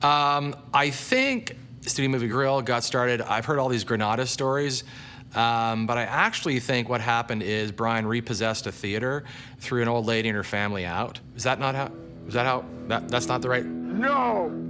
I think Studio Movie Grill got started, I've heard all these Granada stories, but I actually think what happened is Brian repossessed a theater, threw an old lady and her family out. Is that not how, that's not the right? No!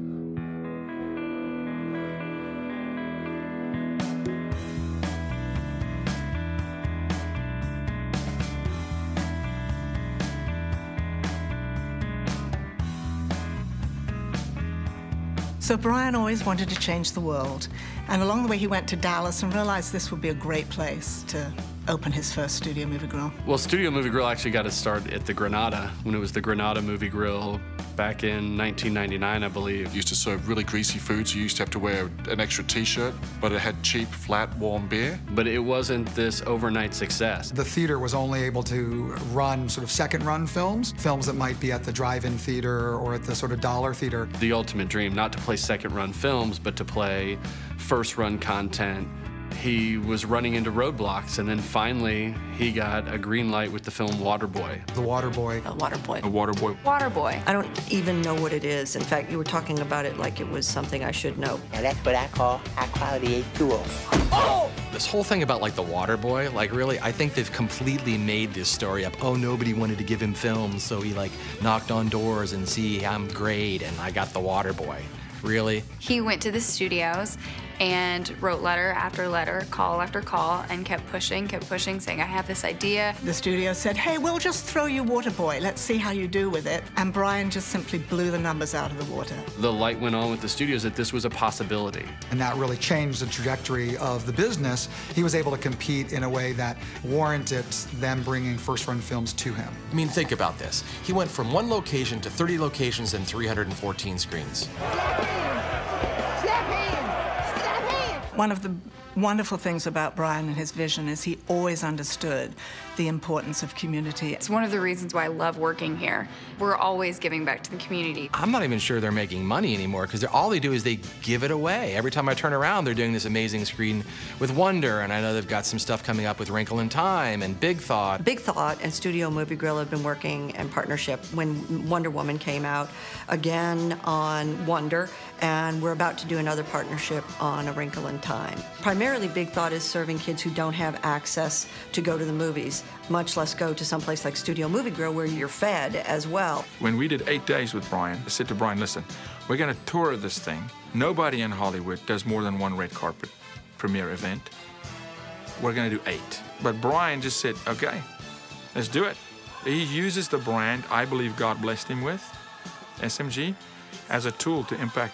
So Brian always wanted to change the world, and along the way he went to Dallas and realized this would be a great place to open his first Studio Movie Grill. Well, Studio Movie Grill actually got its start at the Granada, when it was the Granada Movie Grill back in 1999, I believe. Used to serve really greasy food, so you used to have to wear an extra t-shirt, but it had cheap, flat, warm beer. But it wasn't this overnight success. The theater was only able to run sort of second-run films that might be at the drive-in theater or at the sort of dollar theater. The ultimate dream, not to play second-run films, but to play first-run content. He was running into roadblocks, and then finally he got a green light with the film Waterboy. The Waterboy. A Waterboy. A Waterboy. Waterboy. I don't even know what it is. In fact, you were talking about it like it was something I should know. Now that's what I call high-quality H2O. Oh! This whole thing about, like, the Waterboy, like, really, I think they've completely made this story up. Oh, nobody wanted to give him films, so he, like, knocked on doors and see, I'm great, and I got the Waterboy. Really? He went to the studios and wrote letter after letter, call after call, and kept pushing, saying, I have this idea. The studio said, hey, we'll just throw you Waterboy. Let's see how you do with it. And Brian just simply blew the numbers out of the water. The light went on with the studios that this was a possibility. And that really changed the trajectory of the business. He was able to compete in a way that warranted them bringing first-run films to him. I mean, think about this. He went from one location to 30 locations and 314 screens. One of the wonderful things about Brian and his vision is he always understood the importance of community. It's one of the reasons why I love working here. We're always giving back to the community. I'm not even sure they're making money anymore, because all they do is they give it away. Every time I turn around, they're doing this amazing screen with Wonder, and I know they've got some stuff coming up with Wrinkle in Time and Big Thought. Big Thought and Studio Movie Grill have been working in partnership when Wonder Woman came out, again on Wonder, and we're about to do another partnership on A Wrinkle in Time. Primarily, Big Thought is serving kids who don't have access to go to the movies, much less go to someplace like Studio Movie Grill where you're fed as well. When we did 8 days with Brian, I said to Brian, listen, we're going to tour this thing. Nobody in Hollywood does more than one red carpet premiere event. We're going to do 8. But Brian just said, okay, let's do it. He uses the brand I believe God blessed him with, SMG, as a tool to impact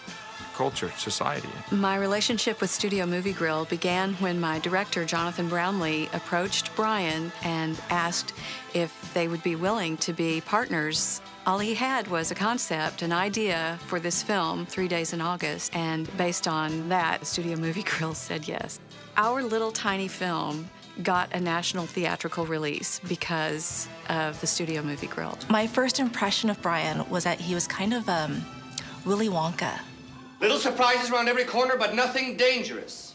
culture, society. My relationship with Studio Movie Grill began when my director, Jonathan Brownlee, approached Brian and asked if they would be willing to be partners. All he had was a concept, an idea for this film, 3 Days in August, and based on that, Studio Movie Grill said yes. Our little tiny film got a national theatrical release because of the Studio Movie Grill. My first impression of Brian was that he was kind of Willy Wonka. Little surprises around every corner, but nothing dangerous.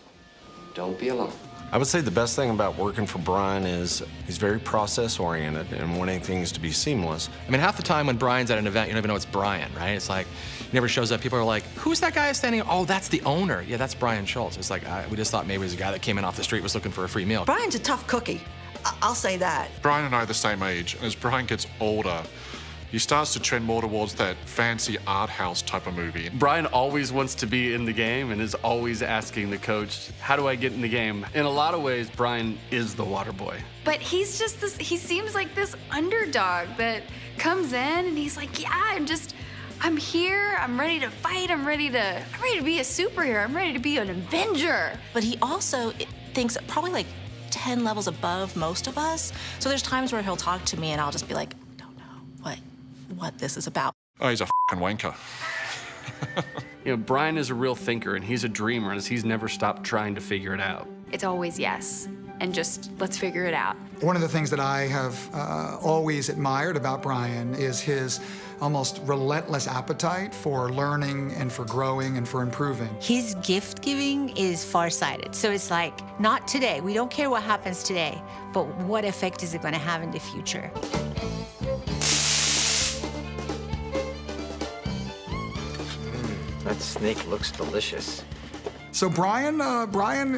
Don't be alarmed. I would say the best thing about working for Brian is he's very process-oriented and wanting things to be seamless. I mean, half the time when Brian's at an event, you don't even know it's Brian, right? It's like, he never shows up. People are like, who's that guy standing? Oh, that's the owner. Yeah, that's BrianShultz. It's like, we just thought maybe it was a guy that came in off the street, was looking for a free meal. Brian's a tough cookie. I'll say that. Brian and I are the same age, and as Brian gets older, he starts to trend more towards that fancy art house type of movie. Brian always wants to be in the game and is always asking the coach, how do I get in the game? In a lot of ways, Brian is the water boy. But he's just this, he seems like this underdog that comes in and he's like, yeah, I'm here, I'm ready to fight, I'm ready to be a superhero, I'm ready to be an Avenger. But he also thinks probably like 10 levels above most of us. So there's times where he'll talk to me and I'll just be like, I don't know what this is about. Oh, he's a f***ing wanker. You know, Brian is a real thinker and he's a dreamer and he's never stopped trying to figure it out. It's always yes, and just let's figure it out. One of the things that I have always admired about Brian is his almost relentless appetite for learning and for growing and for improving. His gift giving is farsighted. So it's like, not today. We don't care what happens today, but what effect is it going to have in the future? That snake looks delicious. So Brian,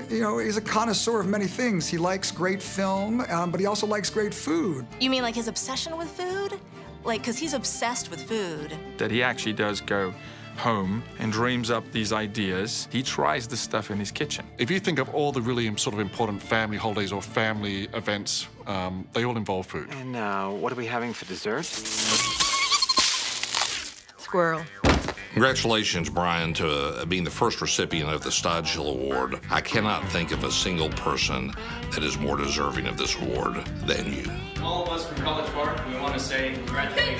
you know, is a connoisseur of many things. He likes great film, but he also likes great food. You mean like his obsession with food? Like, because he's obsessed with food. That he actually does go home and dreams up these ideas. He tries this stuff in his kitchen. If you think of all the really sort of important family holidays or family events, they all involve food. And what are we having for dessert? Squirrel. Congratulations, Brian, to being the first recipient of the StodghillAward Award. I cannot think of a single person that is more deserving of this award than you. All of us from College Park, we want to say congratulations.